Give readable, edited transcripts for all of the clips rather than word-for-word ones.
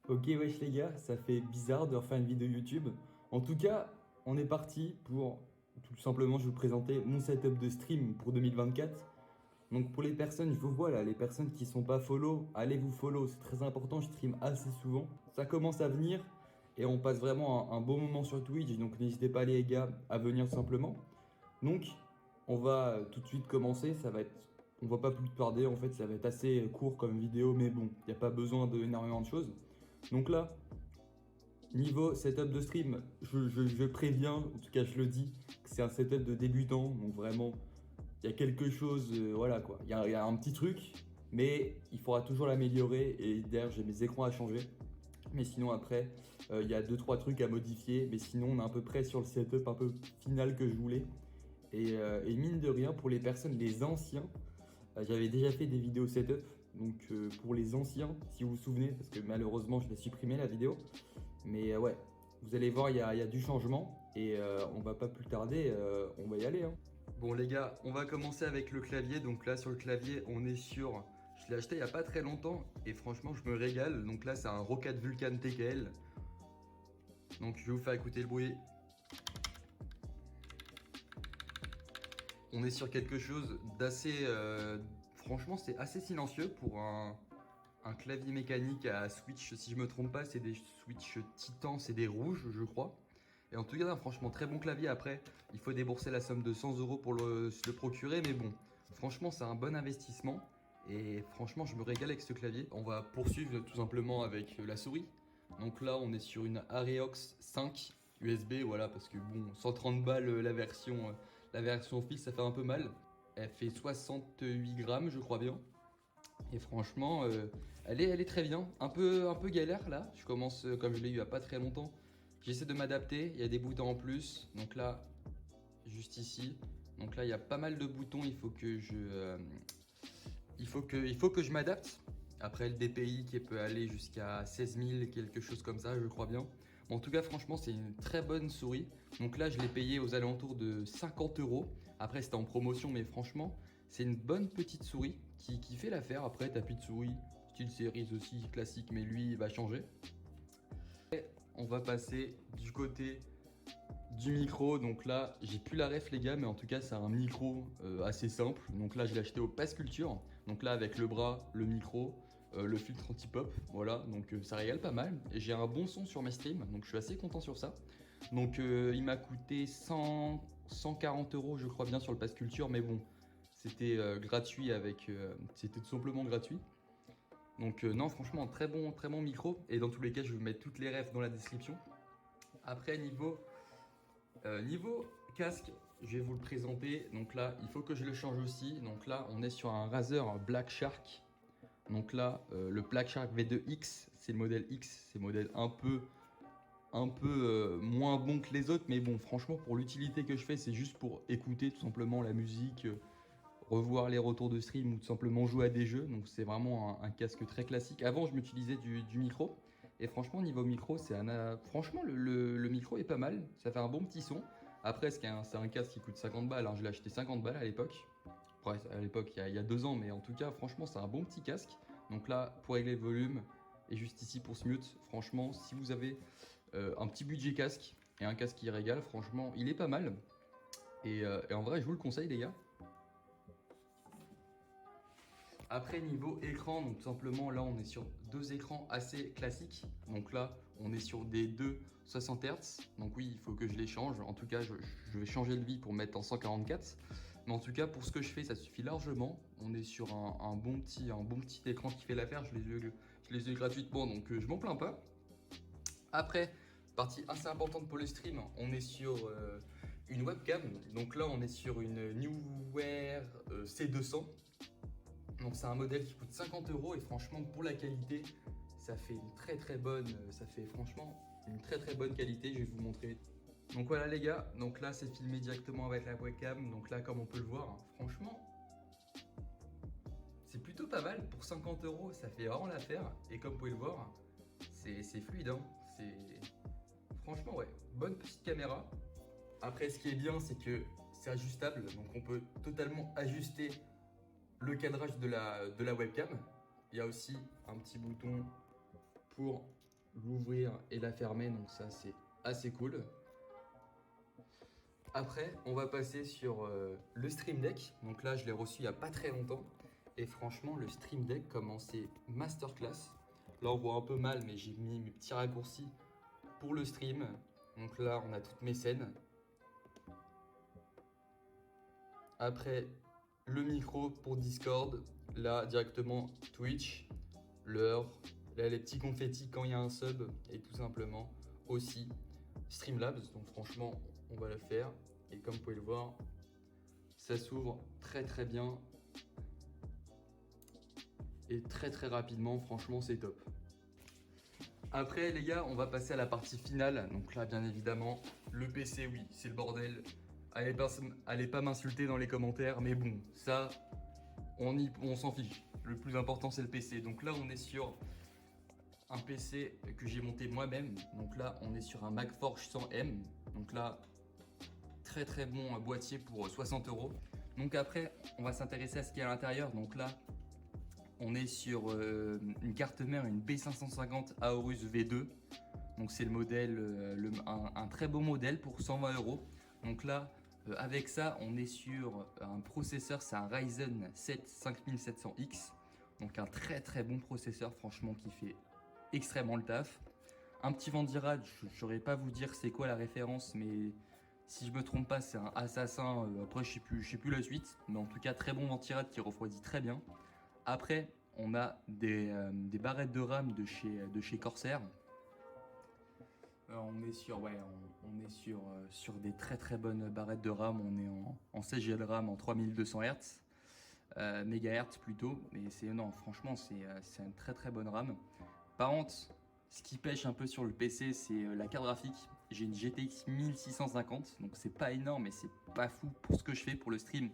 Ok, wesh les gars, ça fait bizarre de refaire une vidéo YouTube. En tout cas, on est parti pour tout simplement je vais vous présenter mon setup de stream pour 2024. Donc pour les personnes, je vous vois là, les personnes qui sont pas follow, allez vous follow, c'est très important, je stream assez souvent. Ça commence à venir et on passe vraiment un bon moment sur Twitch, donc n'hésitez pas les gars à venir simplement. Donc on va tout de suite commencer, on va pas plus tarder en fait, ça va être assez court comme vidéo, mais bon, il n'y a pas besoin d'énormément de choses. Donc là, niveau setup de stream, je préviens, en tout cas je le dis, que c'est un setup de débutant, donc vraiment, il y a quelque chose, voilà quoi, il y a un petit truc, mais il faudra toujours l'améliorer, et derrière j'ai mes écrans à changer, mais sinon après, il y a 2-3 trucs à modifier, mais sinon on est à peu près sur le setup un peu final que je voulais, et mine de rien, pour les personnes, les anciens, j'avais déjà fait des vidéos setup, donc pour les anciens, si vous vous souvenez, parce que malheureusement je l'ai supprimé la vidéo, mais ouais, vous allez voir, il y a du changement et on va pas plus tarder, on va y aller, hein. Bon les gars, on va commencer avec le clavier. Donc là sur le clavier, on est sur... Je l'ai acheté il y a pas très longtemps et franchement je me régale. Donc là c'est un Roccat Vulcan TKL. Donc je vais vous faire écouter le bruit. On est sur quelque chose d'assez... franchement c'est assez silencieux pour un clavier mécanique à switch. Si je me trompe pas, c'est des switch Titan, c'est des rouges je crois. Et en tout cas, franchement, très bon clavier. Après, il faut débourser la somme de 100 euros pour se le procurer. Mais bon, franchement, c'est un bon investissement. Et franchement, je me régale avec ce clavier. On va poursuivre tout simplement avec la souris. Donc là, on est sur une Areox 5 USB. Voilà, parce que bon, 130 balles la version fixe, ça fait un peu mal. Elle fait 68 grammes, je crois bien. Et franchement, elle est très bien. Un peu galère là. Je commence, comme je l'ai eu il n'y a pas très longtemps. J'essaie de m'adapter. Il y a des boutons en plus. Donc là, juste ici. Donc là, il y a pas mal de boutons. Il faut que je m'adapte. Après, le DPI qui peut aller jusqu'à 16 000, quelque chose comme ça, je crois bien. Bon, en tout cas, franchement, c'est une très bonne souris. Donc là, je l'ai payé aux alentours de 50 euros. Après, c'était en promotion, mais franchement, c'est une bonne petite souris qui fait l'affaire. Après, tapis de souris, style Series aussi classique, mais lui, il va changer. Et on va passer du côté du micro. Donc là, j'ai plus la ref les gars, mais en tout cas c'est un micro assez simple. Donc là je l'ai acheté au Pass Culture. Donc là avec le bras, le micro, le filtre anti-pop, voilà, donc ça régale pas mal. Et j'ai un bon son sur mes streams, donc je suis assez content sur ça. Donc il m'a coûté 140 euros je crois bien sur le Pass Culture, mais bon, c'était gratuit c'était tout simplement gratuit. Donc non, franchement très bon micro. Et dans tous les cas je vais vous mettre toutes les refs dans la description. Après niveau casque, je vais vous le présenter. Donc là, il faut que je le change aussi. Donc là, on est sur un Razer Black Shark. Donc là, le Black Shark V2X, c'est le modèle X. C'est le modèle un peu moins bon que les autres. Mais bon, franchement, pour l'utilité que je fais, c'est juste pour écouter tout simplement la musique, revoir les retours de stream ou tout simplement jouer à des jeux. Donc c'est vraiment un casque très classique. Avant, je m'utilisais du micro. Et franchement, niveau micro, franchement, le micro est pas mal. Ça fait un bon petit son. Après, c'est un casque qui coûte 50 balles, hein. Je l'ai acheté 50 balles à l'époque. Ouais, à l'époque, il y a 2 ans. Mais en tout cas, franchement, c'est un bon petit casque. Donc là, pour régler le volume, et juste ici pour se mute, franchement, si vous avez un petit budget casque et un casque qui régale, franchement, il est pas mal. Et en vrai, je vous le conseille, les gars. Après niveau écran, donc tout simplement là on est sur deux écrans assez classiques. Donc là on est sur des 2 60 Hz. Donc oui, il faut que je les change. En tout cas je vais changer le vie pour mettre en 144. Mais en tout cas pour ce que je fais ça suffit largement. On est sur un bon petit écran qui fait l'affaire. Je les ai gratuitement donc je m'en plains pas. Après, partie assez importante pour le stream, on est sur une webcam. Donc là on est sur une Neewer C200. Donc c'est un modèle qui coûte 50 euros et franchement pour la qualité, ça fait ça fait franchement une très bonne qualité. Je vais vous montrer. Donc voilà les gars, donc là c'est filmé directement avec la webcam. Donc là comme on peut le voir, hein, franchement c'est plutôt pas mal pour 50 euros. Ça fait vraiment l'affaire et comme vous pouvez le voir, c'est fluide, hein. Franchement ouais, bonne petite caméra. Après ce qui est bien c'est que c'est ajustable, donc on peut totalement ajuster le cadrage de la webcam. Il y a aussi un petit bouton pour l'ouvrir et la fermer, donc ça c'est assez cool. Après, on va passer sur le Stream Deck. Donc là, je l'ai reçu il n'y a pas très longtemps. Et franchement, le Stream Deck, comment c'est masterclass. Là, on voit un peu mal, mais j'ai mis mes petits raccourcis pour le stream. Donc là, on a toutes mes scènes. Après, le micro pour Discord. Là, directement Twitch. L'heure. Là, les petits confettis quand il y a un sub. Et tout simplement aussi Streamlabs. Donc franchement, on va le faire. Et comme vous pouvez le voir, ça s'ouvre très très bien. Et très très rapidement, franchement c'est top. Après les gars, on va passer à la partie finale. Donc là bien évidemment, le PC, oui, c'est le bordel. Allez pas m'insulter dans les commentaires, mais bon, ça, on s'en fiche. Le plus important c'est le PC. Donc là on est sur un PC que j'ai monté moi-même. Donc là on est sur un MacForge 100M. Donc là, très très bon boîtier pour 60 €. Donc après, on va s'intéresser à ce qu'il y a à l'intérieur. Donc là, on est sur une carte mère, une B550 Aorus V2. Donc c'est le modèle, un très beau modèle pour 120 €. Donc là, avec ça, on est sur un processeur, c'est un Ryzen 7 5700X. Donc un très très bon processeur, franchement, qui fait extrêmement le taf. Un petit Vandirad, je ne saurais pas vous dire c'est quoi la référence, mais si je me trompe pas, c'est un Assassin. Après, je sais plus la suite, mais en tout cas, très bon Ventirad qui refroidit très bien. Après, on a des barrettes de RAM de chez Corsair. On est sur, ouais, on est sur des très très bonnes barrettes de RAM. On est en 16 Go de RAM en 3200 Hz, MHz plutôt. Mais c'est non, franchement, c'est une très très bonne RAM. Par contre, ce qui pêche un peu sur le PC, c'est la carte graphique. J'ai une GTX 1650, donc c'est pas énorme, mais c'est pas fou pour ce que je fais pour le stream.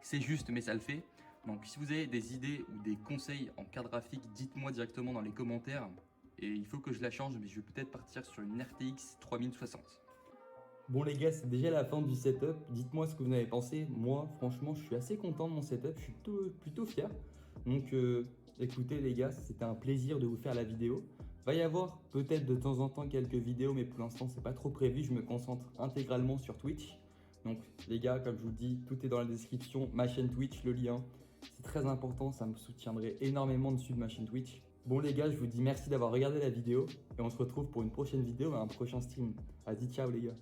C'est juste, mais ça le fait. Donc si vous avez des idées ou des conseils en carte graphique, dites-moi directement dans les commentaires. Et il faut que je la change, mais je vais peut-être partir sur une RTX 3060. Bon les gars, c'est déjà la fin du setup. Dites-moi ce que vous en avez pensé. Moi, franchement, je suis assez content de mon setup. Je suis plutôt fier. Donc écoutez les gars, c'était un plaisir de vous faire la vidéo. Va y avoir peut-être de temps en temps quelques vidéos, mais pour l'instant, c'est pas trop prévu. Je me concentre intégralement sur Twitch. Donc les gars, comme je vous le dis, tout est dans la description. Ma chaîne Twitch, le lien. C'est très important, ça me soutiendrait énormément dessus de ma chaîne Twitch. Bon les gars, je vous dis merci d'avoir regardé la vidéo et on se retrouve pour une prochaine vidéo et un prochain stream. Vas-y, ciao les gars.